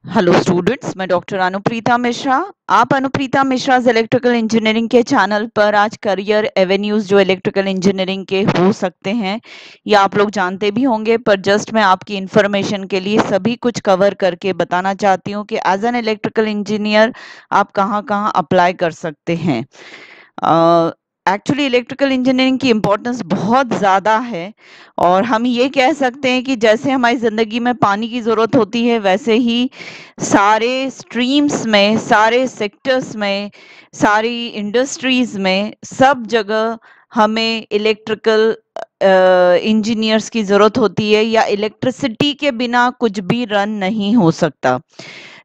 Hello students, मैं doctor Anupreeta Mishra. आप Anupreeta Mishra electrical engineering के चैनल पर आज करियर एवेन्यूज जो इलेक्ट्रिकल इंजीनियरिंग के हो सकते हैं या आप लोग जानते भी होंगे, पर जस्ट मैं आपकी इंफॉर्मेशन के लिए सभी कुछ कवर करके बताना चाहती हूँ कि एज एन इलेक्ट्रिकल इंजीनियर आप कहाँ कहाँ अप्लाई कर सकते हैं। एक्चुअली इलेक्ट्रिकल इंजीनियरिंग की इम्पोर्टेंस बहुत ज़्यादा है और हम ये कह सकते हैं कि जैसे हमारी ज़िंदगी में पानी की ज़रूरत होती है, वैसे ही सारे स्ट्रीम्स में, सारे सेक्टर्स में, सारी इंडस्ट्रीज में, सब जगह हमें इलेक्ट्रिकल इंजीनियर्स की ज़रूरत होती है या इलेक्ट्रिसिटी के बिना कुछ भी रन नहीं हो सकता।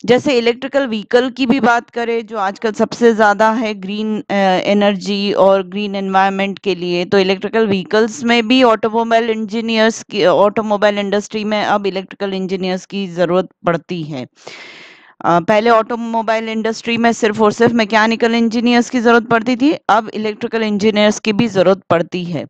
जैसे इलेक्ट्रिकल व्हीकल की भी बात करें जो आजकल सबसे ज़्यादा है ग्रीन एनर्जी और ग्रीन एनवायरनमेंट के लिए, तो इलेक्ट्रिकल व्हीकल्स में भी ऑटोमोबाइल इंडस्ट्री में अब इलेक्ट्रिकल इंजीनियर्स की ज़रूरत पड़ती है। पहले ऑटोमोबाइल इंडस्ट्री में सिर्फ और सिर्फ मैकेनिकल इंजीनियर्स की ज़रूरत पड़ती थी, अब इलेक्ट्रिकल इंजीनियर्स की भी ज़रूरत पड़ती है।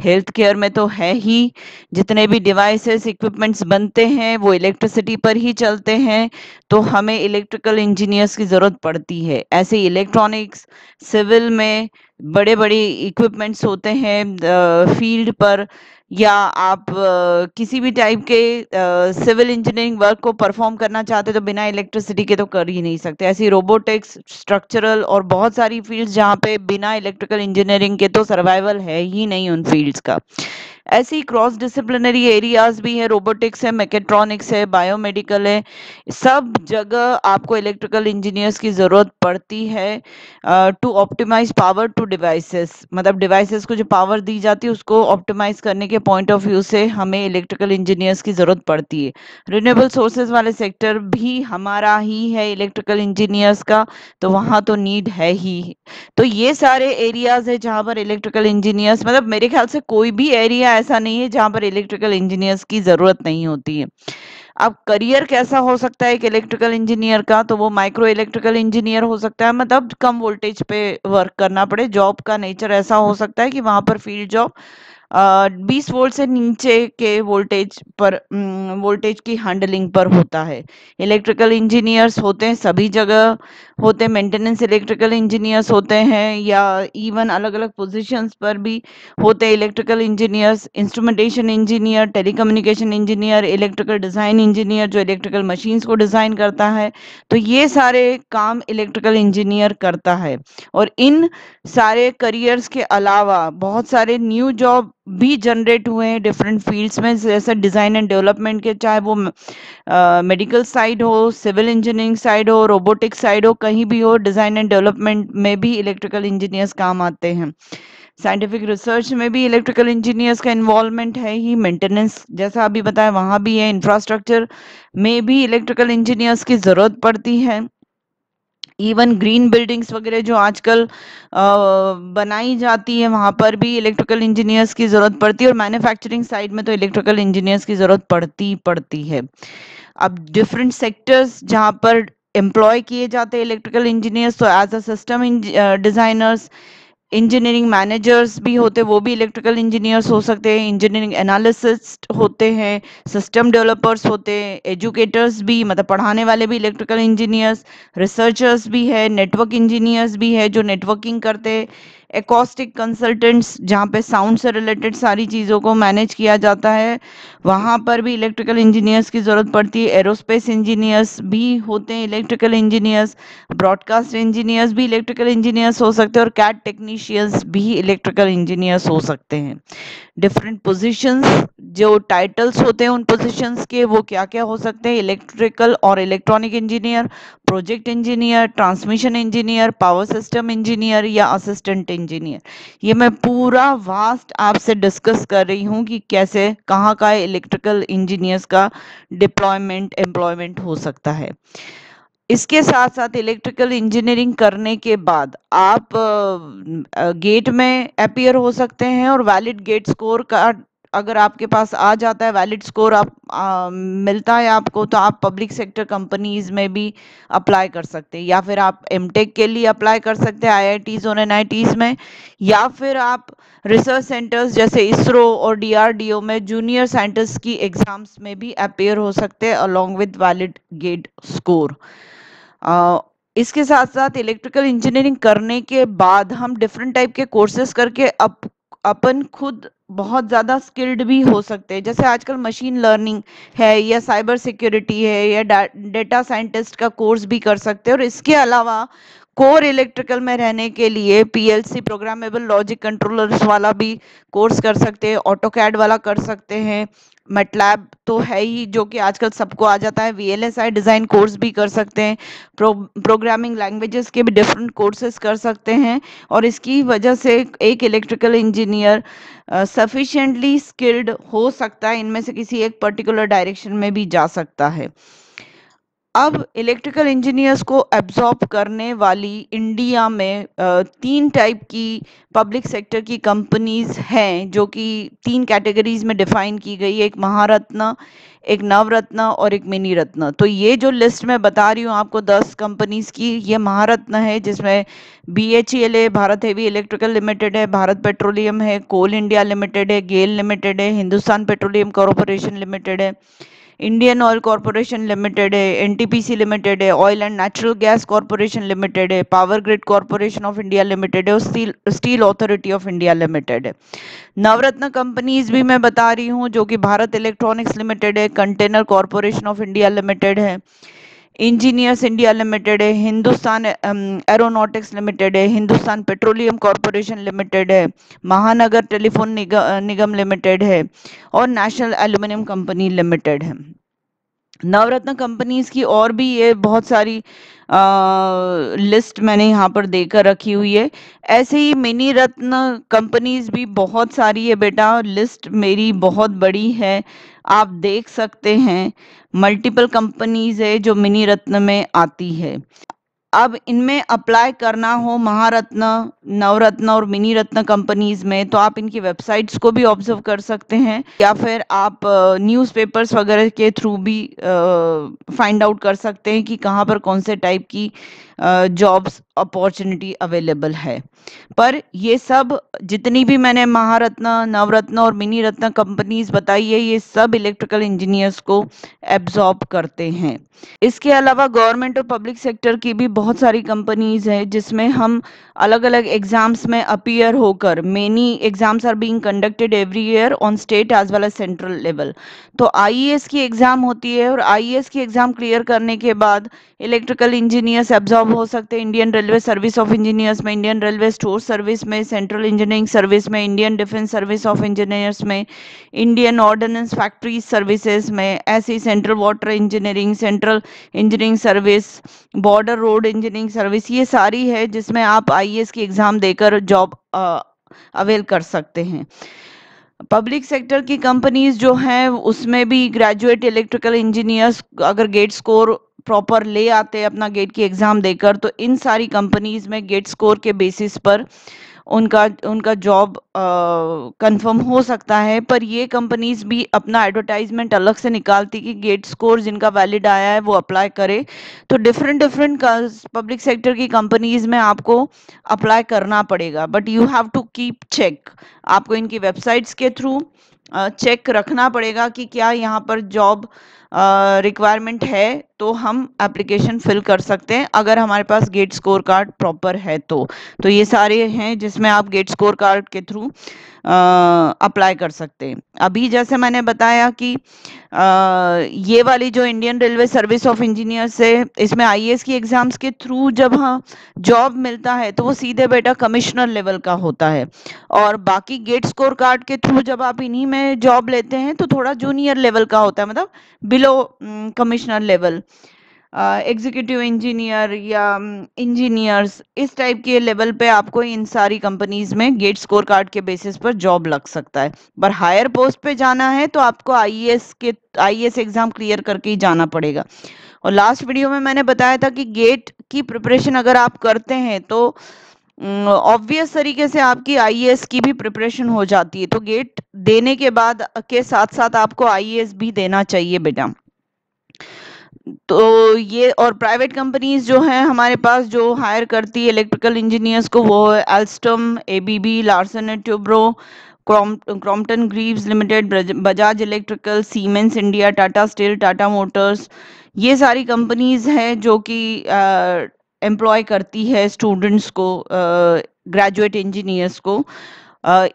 हेल्थ केयर में तो है ही, जितने भी डिवाइसेस इक्विपमेंट्स बनते हैं वो इलेक्ट्रिसिटी पर ही चलते हैं, तो हमें इलेक्ट्रिकल इंजीनियर्स की ज़रूरत पड़ती है। ऐसे ही इलेक्ट्रॉनिक्स, सिविल में बड़े बड़े इक्विपमेंट्स होते हैं फील्ड पर, या आप किसी भी टाइप के सिविल इंजीनियरिंग वर्क को परफॉर्म करना चाहते तो बिना इलेक्ट्रिसिटी के तो कर ही नहीं सकते। ऐसी रोबोटिक्स, स्ट्रक्चरल और बहुत सारी फील्ड्स जहाँ पे बिना इलेक्ट्रिकल इंजीनियरिंग के तो सर्वाइवल है ही नहीं उन फील्ड्स का। ऐसे ही क्रॉस डिसिप्लिनरी एरियाज भी है, रोबोटिक्स है, मैकेट्रॉनिक्स है, बायोमेडिकल है, सब जगह आपको इलेक्ट्रिकल इंजीनियर्स की ज़रूरत पड़ती है to optimize power to devices. मतलब डिवाइसेस को जो पावर दी जाती है उसको ऑप्टिमाइज करने के पॉइंट ऑफ व्यू से हमें इलेक्ट्रिकल इंजीनियर्स की ज़रूरत पड़ती है। रिन्यूएबल सोर्सेज वाले सेक्टर भी हमारा ही है इलेक्ट्रिकल इंजीनियर्स का, तो वहाँ तो नीड है ही। तो ये सारे एरियाज है जहाँ पर इलेक्ट्रिकल इंजीनियर्स, मतलब मेरे ख्याल से कोई भी एरिया ऐसा नहीं है जहाँ पर इलेक्ट्रिकल इंजीनियर्स की ज़रूरत नहीं होती है। अब करियर कैसा हो सकता है एक इलेक्ट्रिकल इंजीनियर का, तो वो माइक्रो इलेक्ट्रिकल इंजीनियर हो सकता है, मतलब कम वोल्टेज पे वर्क करना पड़े। जॉब का नेचर ऐसा हो सकता है कि वहां पर फील्ड जॉब 20 वोल्ट से नीचे के वोल्टेज की हैंडलिंग पर होता है। इलेक्ट्रिकल इंजीनियर्स होते हैं सभी जगह, होते हैं मेंटेनेंस इलेक्ट्रिकल इंजीनियर्स होते हैं, या इवन अलग अलग पोजीशंस पर भी होते हैं electrical engineers. Instrumentation engineer, telecommunication engineer, electrical design engineer जो इलेक्ट्रिकल मशीन्स को डिज़ाइन करता है, तो ये सारे काम इलेक्ट्रिकल इंजीनियर करता है। और इन सारे करियर्स के अलावा बहुत सारे न्यू जॉब भी जनरेट हुए हैं डिफरेंट फील्ड्स में, जैसे डिज़ाइन एंड डेवलपमेंट के, चाहे वो मेडिकल साइड हो, सिविल इंजीनियरिंग साइड हो, रोबोटिक्स साइड हो, कहीं भी हो, डिज़ाइन एंड डेवलपमेंट में भी इलेक्ट्रिकल इंजीनियर्स काम आते हैं। साइंटिफिक रिसर्च में भी इलेक्ट्रिकल इंजीनियर्स का इन्वॉल्वमेंट है ही, मेंटेनेंस जैसा अभी बताया वहाँ भी है, इंफ्रास्ट्रक्चर में भी इलेक्ट्रिकल इंजीनियर्स की ज़रूरत पड़ती है। इवन ग्रीन बिल्डिंग्स वगैरह जो आजकल बनाई जाती है वहाँ पर भी इलेक्ट्रिकल इंजीनियर्स की ज़रूरत पड़ती है, और मैन्युफैक्चरिंग साइड में तो इलेक्ट्रिकल इंजीनियर्स की ज़रूरत पड़ती है। अब डिफरेंट सेक्टर्स जहाँ पर एम्प्लॉय किए जाते हैं इलेक्ट्रिकल इंजीनियर्स, तो as a system designers, engineering managers भी होते हैं, वो भी इलेक्ट्रिकल इंजीनियर्स हो सकते हैं। इंजीनियरिंग एनालिसिस्ट होते हैं, सिस्टम डेवलपर्स होते हैं, एजुकेटर्स भी, मतलब पढ़ाने वाले भी इलेक्ट्रिकल इंजीनियर्स, रिसर्चर्स भी है, नेटवर्क इंजीनियर्स भी है जो नेटवर्किंग करते हैं, एकॉस्टिक कंसल्टेंट्स जहाँ पे साउंड से रिलेटेड सारी चीज़ों को मैनेज किया जाता है, वहाँ पर भी इलेक्ट्रिकल इंजीनियर्स की ज़रूरत पड़ती है। एरोस्पेस इंजीनियर्स भी होते हैं इलेक्ट्रिकल इंजीनियर्स, ब्रॉडकास्ट इंजीनियर्स भी इलेक्ट्रिकल इंजीनियर्स हो सकते हैं, और कैड टेक्नीशियंस भी इलेक्ट्रिकल इंजीनियर्स हो सकते हैं। डिफरेंट पोजीशंस जो टाइटल्स होते हैं उन पोजीशंस के, वो क्या क्या हो सकते हैं: इलेक्ट्रिकल और electronic engineer, project engineer, transmission engineer, power system engineer या असिस्टेंट इंजीनियर। ये मैं पूरा वास्ट आपसे डिस्कस कर रही हूँ कि कैसे कहाँ का इलेक्ट्रिकल इंजीनियर्स का डिप्लॉयमेंट एम्प्लॉयमेंट हो सकता है। इसके साथ साथ इलेक्ट्रिकल इंजीनियरिंग करने के बाद आप गेट में अपीयर हो सकते हैं और वैलिड गेट स्कोर का अगर आपके पास आ जाता है, वैलिड स्कोर आप मिलता है आपको, तो आप पब्लिक सेक्टर कंपनीज में भी अप्लाई कर सकते हैं, या फिर आप एमटेक के लिए अप्लाई कर सकते हैं आईआईटीज और एनआईटीज में, या फिर आप रिसर्च सेंटर्स जैसे इसरो और डीआरडीओ में जूनियर साइंटिस्ट की एग्जाम्स में भी अपेयर हो सकते हैं along with valid GATE score. इसके साथ साथ इलेक्ट्रिकल इंजीनियरिंग करने के बाद हम डिफरेंट टाइप के कोर्सेज करके अपन खुद बहुत ज़्यादा स्किल्ड भी हो सकते हैं। जैसे आजकल मशीन लर्निंग है, या साइबर सिक्योरिटी है, या डेटा साइंटिस्ट का कोर्स भी कर सकते हैं। और इसके अलावा कोर इलेक्ट्रिकल में रहने के लिए पीएलसी, प्रोग्रामेबल लॉजिक कंट्रोलर्स वाला भी कोर्स कर सकते हैं, ऑटोकैड वाला कर सकते हैं, मैटलैब तो है ही जो कि आजकल सबको आ जाता है, वीएलएसआई डिज़ाइन कोर्स भी कर सकते हैं, प्रोग्रामिंग लैंग्वेजेस के भी डिफरेंट कोर्सेज कर सकते हैं। और इसकी वजह से एक इलेक्ट्रिकल इंजीनियर सफिशिएंटली स्किल्ड हो सकता है, इनमें से किसी एक पर्टिकुलर डायरेक्शन में भी जा सकता है। अब इलेक्ट्रिकल इंजीनियर्स को एब्जॉर्ब करने वाली इंडिया में 3 टाइप की पब्लिक सेक्टर की कंपनीज हैं, जो कि 3 कैटेगरीज में डिफाइन की गई है, एक महारत्न, एक नवरत्न और एक मिनी रत्न। तो ये जो लिस्ट मैं बता रही हूँ आपको 10 कंपनीज की, ये महारत्न है, जिसमें बीएचईएल है, भारत हेवी इलेक्ट्रिकल लिमिटेड है, भारत पेट्रोलियम है, कोल इंडिया लिमिटेड है, गेल लिमिटेड है, हिंदुस्तान पेट्रोलियम कॉरपोरेशन लिमिटेड है, इंडियन ऑयल कॉरपोरेशन लिमिटेड है, एनटीपीसी लिमिटेड है, oil and natural gas corporation limited है, power grid corporation of India limited है, और steel authority of India limited है। नवरत्न कंपनीज भी मैं बता रही हूँ, जो कि भारत इलेक्ट्रॉनिक्स लिमिटेड है, container corporation of India limited है, इंजीनियर्स इंडिया लिमिटेड है, हिंदुस्तान एरोनॉटिक्स लिमिटेड है, हिंदुस्तान पेट्रोलियम कॉरपोरेशन लिमिटेड है, महानगर टेलीफोन निगम लिमिटेड है, और नेशनल एल्यूमिनियम कंपनी लिमिटेड है। नवरत्न कंपनीज की और भी ये बहुत सारी लिस्ट मैंने यहाँ पर देकर रखी हुई है। ऐसे ही मिनी रत्न कंपनीज भी बहुत सारी है बेटा, लिस्ट मेरी बहुत बड़ी है, आप देख सकते हैं। मल्टीपल कंपनीज है जो मिनी रत्न में आती है। अब इनमें अप्लाई करना हो महारत्न, नवरत्न और मिनी रत्न कंपनीज में, तो आप इनकी वेबसाइट्स को भी ऑब्जर्व कर सकते हैं, या फिर आप न्यूज़पेपर्स वगैरह के थ्रू भी फाइंड आउट कर सकते हैं कि कहाँ पर कौन से टाइप की जॉब्स अपॉर्चुनिटी अवेलेबल है। पर ये सब जितनी भी मैंने महारत्न, नवरत्न और मिनी रत्न कंपनीज बताई है, ये सब इलेक्ट्रिकल इंजीनियर्स को एब्जॉर्ब करते हैं। इसके अलावा गवर्नमेंट और पब्लिक सेक्टर की भी बहुत सारी कंपनीज हैं, जिसमें हम अलग अलग एग्जाम्स में अपीयर होकर, many exams are being conducted every year on state as well as central level. तो आईएएस की एग्जाम होती है, और आईएएस की एग्जाम क्लियर करने के बाद इलेक्ट्रिकल इंजीनियर्स एब्जॉर्ब हो सकते हैं Indian railway service of engineers में, इंडियन रेलवे स्टोर सर्विस में, सेंट्रल इंजीनियरिंग सर्विस में, Indian defence service of engineers में, इंडियन ऑर्डिनेंस फैक्ट्रीज सर्विसेज में, ऐसी central water engineering, central engineering service, border road engineering service, ये सारी है जिसमें आप आईएएस की एग्जाम देकर जॉब अवेल कर सकते हैं। पब्लिक सेक्टर की कंपनीज जो हैं, उसमें भी ग्रेजुएट इलेक्ट्रिकल इंजीनियर्स अगर गेट स्कोर प्रॉपर ले आते हैं अपना गेट की एग्जाम देकर, तो इन सारी कंपनीज में गेट स्कोर के बेसिस पर उनका जॉब कंफर्म हो सकता है। पर ये कंपनीज भी अपना एडवर्टाइजमेंट अलग से निकालती कि गेट स्कोर जिनका वैलिड आया है वो अप्लाई करे। तो डिफरेंट पब्लिक सेक्टर की कंपनीज में आपको अप्लाई करना पड़ेगा, but you have to keep check. आपको इनकी वेबसाइट्स के थ्रू चेक रखना पड़ेगा कि क्या यहाँ पर जॉब रिक्वायरमेंट है, तो हम एप्लीकेशन फिल कर सकते हैं अगर हमारे पास गेट स्कोर कार्ड प्रॉपर है। तो ये सारे हैं जिसमें आप गेट स्कोर कार्ड के थ्रू अप्लाई कर सकते हैं। अभी जैसे मैंने बताया कि ये वाली जो Indian railway service of engineers है, इसमें आईएएस की एग्जाम्स के थ्रू जब हाँ जॉब मिलता है तो वो सीधे बेटा कमिश्नर लेवल का होता है, और बाकी गेट स्कोर कार्ड के थ्रू जब आप इन्हीं में जॉब लेते हैं तो थोड़ा जूनियर लेवल का होता है, मतलब below commissioner level, executive engineer या इंजीनियर्स, इस टाइप के लेवल पे आपको इन सारी कंपनीज में गेट स्कोर कार्ड के बेसिस पर जॉब लग सकता है। पर हायर पोस्ट पे जाना है तो आपको आईएएस एग्जाम क्लियर करके ही जाना पड़ेगा। और लास्ट वीडियो में मैंने बताया था कि गेट की प्रिपरेशन अगर आप करते हैं तो ऑब्वियस तरीके से आपकी आईएएस की भी प्रिपरेशन हो जाती है। तो गेट देने के बाद के साथ साथ आपको आईएएस भी देना चाहिए बेटा। तो ये और प्राइवेट कंपनीज जो हैं हमारे पास जो हायर करती है इलेक्ट्रिकल इंजीनियर्स को, वो है Alstom, ABB, Larsen and Toubro, Crompton Greaves limited, Bajaj electrical, Siemens India, Tata steel, Tata motors. ये सारी कंपनीज हैं जो कि एम्प्लॉय करती है स्टूडेंट्स को, ग्रेजुएट इंजीनियर्स को।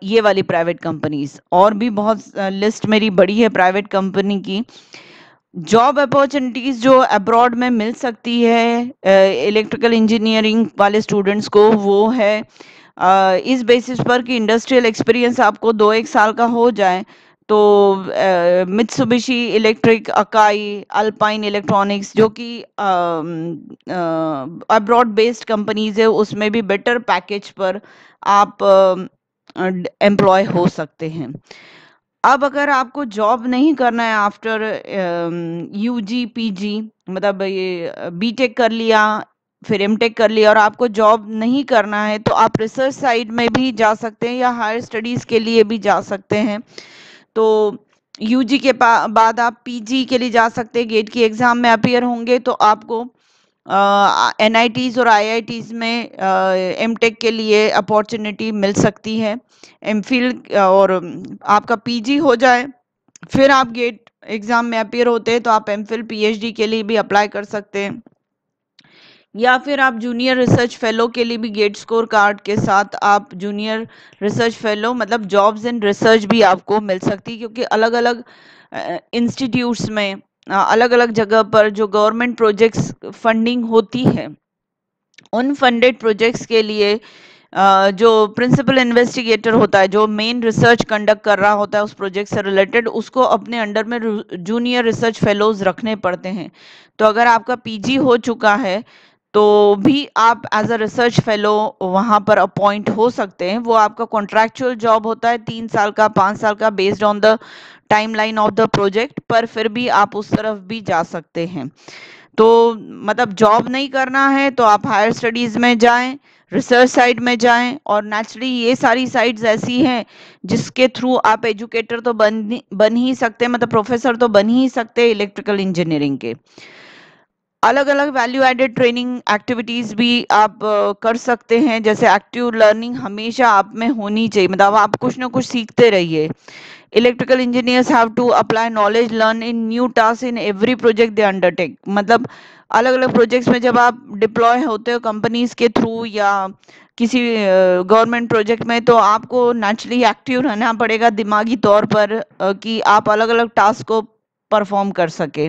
ये वाली प्राइवेट कंपनीज, और भी बहुत लिस्ट मेरी बड़ी है प्राइवेट कंपनी की। जॉब अपॉर्चुनिटीज जो अब्रॉड में मिल सकती है इलेक्ट्रिकल इंजीनियरिंग वाले स्टूडेंट्स को, वो है इस बेसिस पर कि इंडस्ट्रियल एक्सपीरियंस आपको 2-1 साल का हो जाए। तो Mitsubishi electric, acai, alpine electronics, जो कि अब्रॉड बेस्ड कंपनीज है, उसमें भी बेटर पैकेज पर आप एम्प्लॉय हो सकते हैं। अब अगर आपको जॉब नहीं करना है आफ्टर यूजी पीजी, मतलब ये बीटेक कर लिया फिर एमटेक कर लिया और आपको जॉब नहीं करना है, तो आप रिसर्च साइड में भी जा सकते हैं या हायर स्टडीज के लिए भी जा सकते हैं। तो यूजी के बाद आप पीजी के लिए जा सकते हैं। गेट की एग्जाम में अपीयर होंगे तो आपको एनआईटीज और आईआईटीज में एमटेक के लिए अपॉर्चुनिटी मिल सकती है। एमफिल और आपका पीजी हो जाए, फिर आप गेट एग्जाम में अपीयर होते हैं तो आप एमफिल पीएचडी के लिए भी अप्लाई कर सकते हैं, या फिर आप जूनियर रिसर्च फेलो के लिए भी गेट स्कोर कार्ड के साथ आप जूनियर रिसर्च फेलो, मतलब जॉब्स इन रिसर्च भी आपको मिल सकती है। क्योंकि अलग अलग इंस्टीट्यूट्स में अलग अलग जगह पर जो गवर्नमेंट प्रोजेक्ट्स फंडिंग होती है, उन फंडेड प्रोजेक्ट्स के लिए जो प्रिंसिपल इन्वेस्टिगेटर होता है, जो मेन रिसर्च कंडक्ट कर रहा होता है उस प्रोजेक्ट से रिलेटेड, उसको अपने अंडर में जूनियर रिसर्च फेलोज रखने पड़ते हैं। तो अगर आपका पीजी हो चुका है तो भी आप एज अ रिसर्च फेलो वहाँ पर अपॉइंट हो सकते हैं। वो आपका कॉन्ट्रैक्चुअल जॉब होता है 3 साल का, 5 साल का, based on the timeline of the project, पर फिर भी आप उस तरफ भी जा सकते हैं। तो मतलब जॉब नहीं करना है तो आप हायर स्टडीज में जाएं, रिसर्च साइड में जाएं, और नेचुरली ये सारी साइड्स ऐसी हैं जिसके थ्रू आप एजुकेटर तो बन ही सकते हैं, मतलब प्रोफेसर तो बन ही सकते हैं इलेक्ट्रिकल इंजीनियरिंग के। अलग अलग वैल्यू एडेड ट्रेनिंग एक्टिविटीज भी आप कर सकते हैं। जैसे एक्टिव लर्निंग हमेशा आप में होनी चाहिए, मतलब आप कुछ ना कुछ सीखते रहिए। Electrical engineers have to apply knowledge learn in new task in every project they undertake. मतलब अलग अलग प्रोजेक्ट्स में जब आप डिप्लॉय होते हो कंपनीज के थ्रू या किसी गवर्नमेंट प्रोजेक्ट में, तो आपको नेचुरली एक्टिव रहना पड़ेगा दिमागी तौर पर, कि आप अलग अलग टास्क को परफॉर्म कर सके।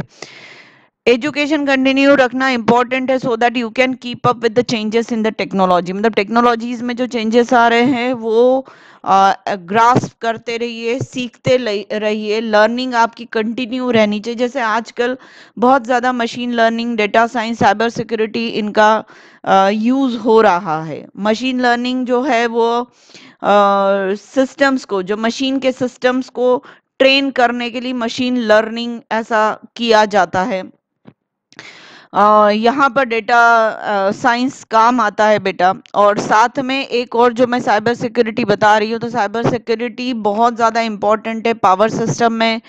एजुकेशन कंटिन्यू रखना इंपॉर्टेंट है so that you can keep up with the changes in the technology. मतलब टेक्नोलॉजीज में जो चेंजेस आ रहे हैं वो ग्रास्प करते रहिए, सीखते रहिए। लर्निंग आपकी कंटिन्यू रहनी चाहिए। जैसे आजकल बहुत ज़्यादा machine learning, data science, cyber security इनका यूज़ हो रहा है। मशीन लर्निंग जो है वो सिस्टम्स को, जो मशीन के सिस्टम्स को ट्रेन करने के लिए मशीन लर्निंग ऐसा किया जाता है। यहाँ पर डेटा साइंस काम आता है बेटा। और साथ में एक और जो मैं साइबर सिक्योरिटी बता रही हूँ, तो साइबर सिक्योरिटी बहुत ज़्यादा इम्पोर्टेंट है पावर सिस्टम में,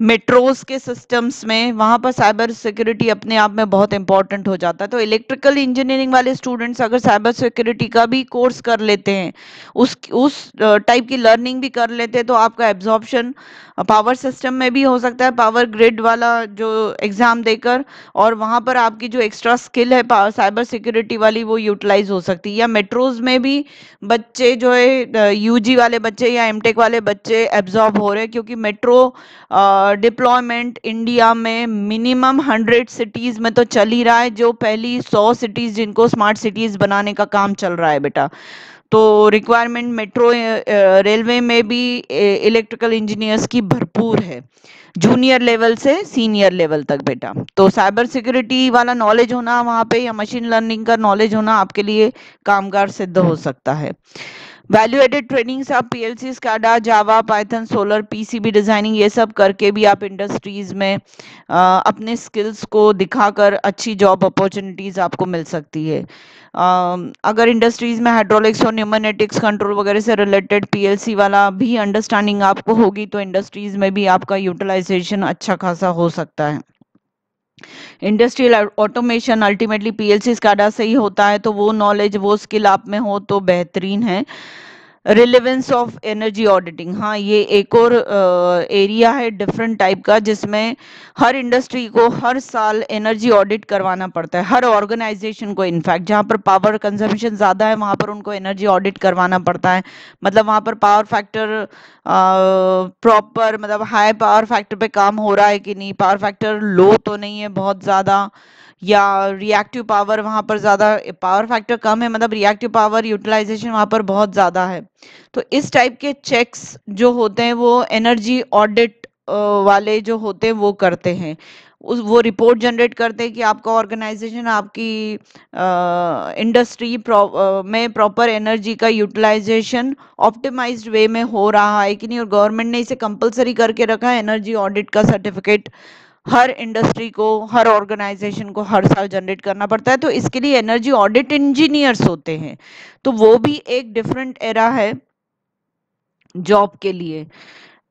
मेट्रोज के सिस्टम्स में। वहाँ पर साइबर सिक्योरिटी अपने आप में बहुत इंपॉर्टेंट हो जाता है। तो इलेक्ट्रिकल इंजीनियरिंग वाले स्टूडेंट्स अगर साइबर सिक्योरिटी का भी कोर्स कर लेते हैं, उस टाइप की लर्निंग भी कर लेते हैं, तो आपका एब्जॉर्प्शन पावर सिस्टम में भी हो सकता है, पावर ग्रिड वाला जो एग्जाम देकर, और वहाँ पर आपकी जो एक्स्ट्रा स्किल है साइबर सिक्योरिटी वाली वो यूटिलाइज हो सकती है। या मेट्रोज में भी बच्चे जो है यूजी वाले बच्चे या एमटेक वाले बच्चे एब्जॉर्ब हो रहे हैं, क्योंकि मेट्रो डिप्लॉयमेंट इंडिया में मिनिमम 100 सिटीज में तो चल ही रहा है, जो पहली 100 सिटीज जिनको स्मार्ट सिटीज बनाने का काम चल रहा है बेटा। तो रिक्वायरमेंट मेट्रो रेलवे में भी इलेक्ट्रिकल इंजीनियर्स की भरपूर है, जूनियर लेवल से सीनियर लेवल तक बेटा। तो साइबर सिक्योरिटी वाला नॉलेज होना वहाँ पे, या मशीन लर्निंग का नॉलेज होना आपके लिए कामगार सिद्ध हो सकता है। वैल्यू एडेड ट्रेनिंग्स आप पीएलसी, स्काडा, जावा, पाइथन, सोलर, पीसीबी डिजाइनिंग ये सब करके भी आप इंडस्ट्रीज में अपने स्किल्स को दिखाकर अच्छी जॉब अपॉर्चुनिटीज आपको मिल सकती है। अगर इंडस्ट्रीज में हाइड्रोलिक्स और न्यूमेटिक्स कंट्रोल वगैरह से रिलेटेड पीएलसी वाला भी अंडरस्टैंडिंग आपको होगी तो इंडस्ट्रीज में भी आपका यूटिलाइजेशन अच्छा खासा हो सकता है। Industrial automation ultimately PLC SCADA से ही होता है, तो वो नॉलेज वो स्किल आप में हो तो बेहतरीन है। रिलेवेंस ऑफ एनर्जी ऑडिटिंग, हाँ ये एक और एरिया है डिफरेंट टाइप का, जिसमें हर इंडस्ट्री को हर साल एनर्जी ऑडिट करवाना पड़ता है, हर ऑर्गेनाइजेशन को। इनफैक्ट जहाँ पर पावर कंजम्पशन ज़्यादा है वहाँ पर उनको एनर्जी ऑडिट करवाना पड़ता है। मतलब वहाँ पर पावर फैक्टर प्रॉपर, मतलब हाई पावर फैक्टर पे काम हो रहा है कि नहीं, पावर फैक्टर लो तो नहीं है बहुत ज़्यादा, या रिएक्टिव पावर वहाँ पर ज़्यादा, पावर फैक्टर कम है मतलब रिएक्टिव पावर यूटिलाइजेशन वहाँ पर बहुत ज़्यादा है। तो इस टाइप के चेक्स जो होते हैं वो एनर्जी ऑडिट वाले जो होते हैं वो करते हैं। वो रिपोर्ट जनरेट करते हैं कि आपका ऑर्गेनाइजेशन आपकी इंडस्ट्री में प्रॉपर एनर्जी का यूटिलाइजेशन ऑप्टिमाइज्ड वे में हो रहा है कि नहीं, और गवर्नमेंट ने इसे कंपलसरी करके रखा है एनर्जी ऑडिट का सर्टिफिकेट हर इंडस्ट्री को, हर ऑर्गेनाइजेशन को हर साल जनरेट करना पड़ता है। तो इसके लिए एनर्जी ऑडिट इंजीनियर्स होते हैं, तो वो भी एक डिफरेंट एरा है जॉब के लिए।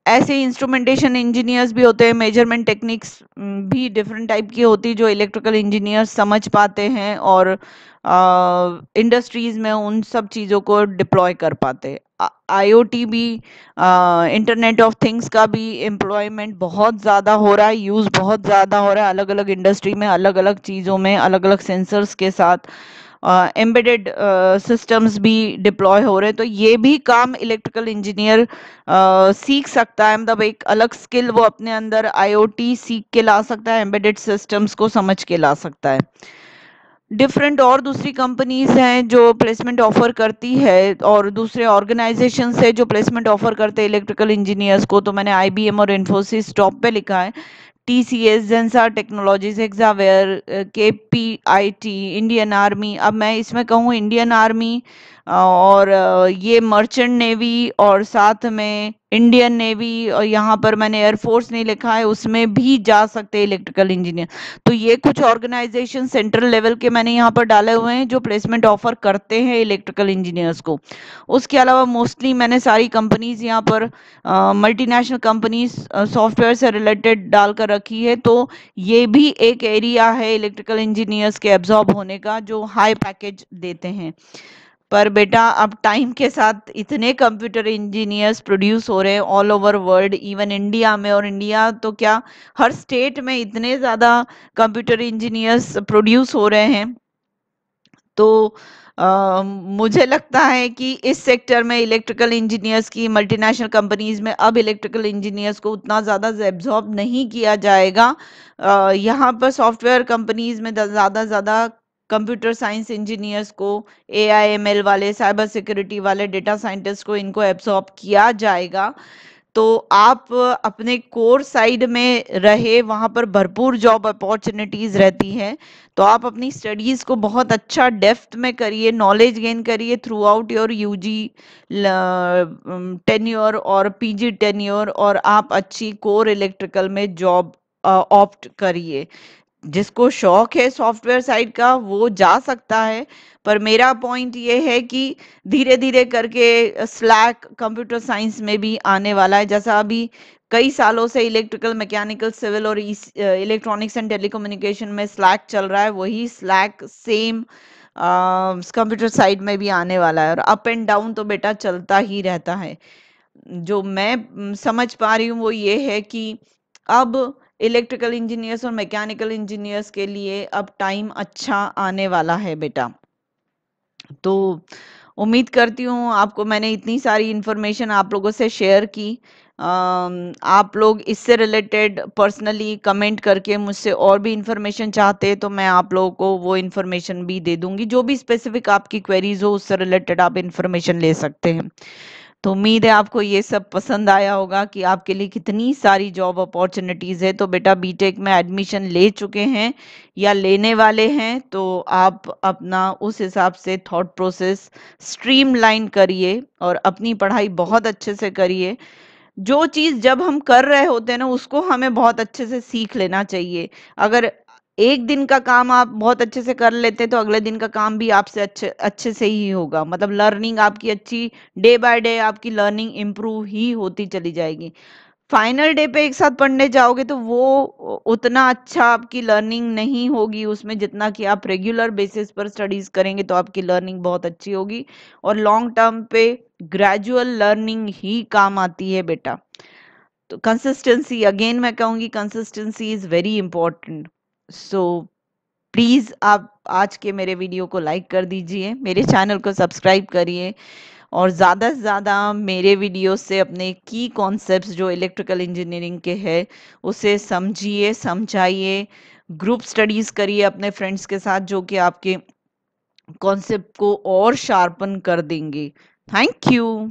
ऐसे इंस्ट्रूमेंटेशन इंजीनियर्स भी होते हैं, मेजरमेंट टेक्निक्स भी डिफरेंट टाइप की होती है जो इलेक्ट्रिकल इंजीनियर्स समझ पाते हैं और इंडस्ट्रीज में उन सब चीज़ों को डिप्लॉय कर पाते हैं। आईओटी भी, इंटरनेट ऑफ थिंग्स का भी एम्प्लॉयमेंट बहुत ज़्यादा हो रहा है, यूज़ बहुत ज़्यादा हो रहा है अलग अलग इंडस्ट्री में, अलग अलग चीज़ों में, अलग अलग सेंसर्स के साथ एम्बेडेड सिस्टम्स भी डिप्लॉय हो रहे हैं। तो ये भी काम इलेक्ट्रिकल इंजीनियर सीख सकता है, मतलब एक अलग स्किल वो अपने अंदर आईओटी सीख के ला सकता है, एम्बेडेड सिस्टम्स को समझ के ला सकता है। डिफरेंट और दूसरी कंपनीज हैं जो प्लेसमेंट ऑफर करती है, और दूसरे ऑर्गेनाइजेशन है जो प्लेसमेंट ऑफर करते हैं इलेक्ट्रिकल इंजीनियर्स को। तो मैंने आईबीएम और इन्फोसिस टॉप पे लिखा है, TCS, Zensar technologies, Exaware, KPIT, Indian army. अब मैं इसमें कहूँ इंडियन आर्मी और ये मर्चेंट नेवी और साथ में इंडियन नेवी, और यहाँ पर मैंने एयरफोर्स नहीं लिखा है, उसमें भी जा सकते हैं इलेक्ट्रिकल इंजीनियर। तो ये कुछ ऑर्गेनाइजेशन सेंट्रल लेवल के मैंने यहाँ पर डाले हुए हैं जो प्लेसमेंट ऑफर करते हैं इलेक्ट्रिकल इंजीनियर्स को। उसके अलावा मोस्टली मैंने सारी कंपनीज यहाँ पर मल्टीनेशनल कंपनीज सॉफ्टवेयर से रिलेटेड डालकर रखी है। तो ये भी एक एरिया है इलेक्ट्रिकल इंजीनियर्स के एब्जॉर्ब होने का जो हाई पैकेज देते हैं। पर बेटा अब टाइम के साथ इतने कंप्यूटर इंजीनियर्स प्रोड्यूस हो रहे हैं all over world, even India में, और इंडिया तो क्या हर स्टेट में इतने ज़्यादा कंप्यूटर इंजीनियर्स प्रोड्यूस हो रहे हैं। तो मुझे लगता है कि इस सेक्टर में इलेक्ट्रिकल इंजीनियर्स की मल्टीनेशनल कंपनीज में अब इलेक्ट्रिकल इंजीनियर्स को उतना ज़्यादा एब्जॉर्ब नहीं किया जाएगा। यहाँ पर सॉफ्टवेयर कंपनीज में ज़्यादा कंप्यूटर साइंस इंजीनियर्स को, एआईएमएल वाले, साइबर सिक्योरिटी वाले, डेटा साइंटिस्ट को, इनको एब्जॉर्ब किया जाएगा। तो आप अपने कोर साइड में रहे, वहाँ पर भरपूर जॉब अपॉर्चुनिटीज़ रहती हैं। तो आप अपनी स्टडीज़ को बहुत अच्छा डेप्थ में करिए, नॉलेज गेन करिए throughout your UG tenure और पीजी टेन्योर, और आप अच्छी कोर इलेक्ट्रिकल में जॉब ऑप्ट करिए। जिसको शौक है सॉफ्टवेयर साइड का वो जा सकता है, पर मेरा पॉइंट ये है कि धीरे धीरे करके स्लैक कंप्यूटर साइंस में भी आने वाला है। जैसा अभी कई सालों से इलेक्ट्रिकल, मैकेनिकल, सिविल और इलेक्ट्रॉनिक्स एंड टेलीकम्युनिकेशन में स्लैक चल रहा है, वही स्लैक सेम कंप्यूटर साइड में भी आने वाला है। और अप एंड डाउन तो बेटा चलता ही रहता है। जो मैं समझ पा रही हूँ वो ये है कि अब इलेक्ट्रिकल इंजीनियर्स और मैकेनिकल इंजीनियर्स के लिए अब टाइम अच्छा आने वाला है बेटा। तो उम्मीद करती हूँ आपको मैंने इतनी सारी इन्फॉर्मेशन आप लोगों से शेयर की। आप लोग इससे रिलेटेड पर्सनली कमेंट करके मुझसे और भी इन्फॉर्मेशन चाहते हैं तो मैं आप लोगों को वो इन्फॉर्मेशन भी दे दूंगी। जो भी स्पेसिफिक आपकी क्वेरीज हो उससे रिलेटेड आप इन्फॉर्मेशन ले सकते हैं। तो उम्मीद है आपको ये सब पसंद आया होगा कि आपके लिए कितनी सारी जॉब अपॉर्चुनिटीज है। तो बेटा बीटेक में एडमिशन ले चुके हैं या लेने वाले हैं तो आप अपना उस हिसाब से थॉट प्रोसेस स्ट्रीमलाइन करिए और अपनी पढ़ाई बहुत अच्छे से करिए। जो चीज जब हम कर रहे होते हैं ना उसको हमें बहुत अच्छे से सीख लेना चाहिए। अगर एक दिन का काम आप बहुत अच्छे से कर लेते हैं तो अगले दिन का काम भी आपसे अच्छे अच्छे से ही होगा। मतलब लर्निंग आपकी अच्छी, डे बाय डे आपकी लर्निंग इम्प्रूव ही होती चली जाएगी। फाइनल डे पे एक साथ पढ़ने जाओगे तो वो उतना अच्छा आपकी लर्निंग नहीं होगी उसमें जितना कि आप रेगुलर बेसिस पर स्टडीज करेंगे तो आपकी लर्निंग बहुत अच्छी होगी और लॉन्ग टर्म पे ग्रेजुअल लर्निंग ही काम आती है बेटा। तो कंसिस्टेंसी, अगेन मैं कहूंगी consistency is very important. So please आप आज के मेरे वीडियो को लाइक कर दीजिए, मेरे चैनल को सब्सक्राइब करिए और ज़्यादा से ज़्यादा मेरे वीडियो से अपने की कॉन्सेप्ट्स जो इलेक्ट्रिकल इंजीनियरिंग के हैं उसे समझिए, समझाइए, ग्रुप स्टडीज़ करिए अपने फ्रेंड्स के साथ जो कि आपके कॉन्सेप्ट को और शार्पन कर देंगे। Thank you.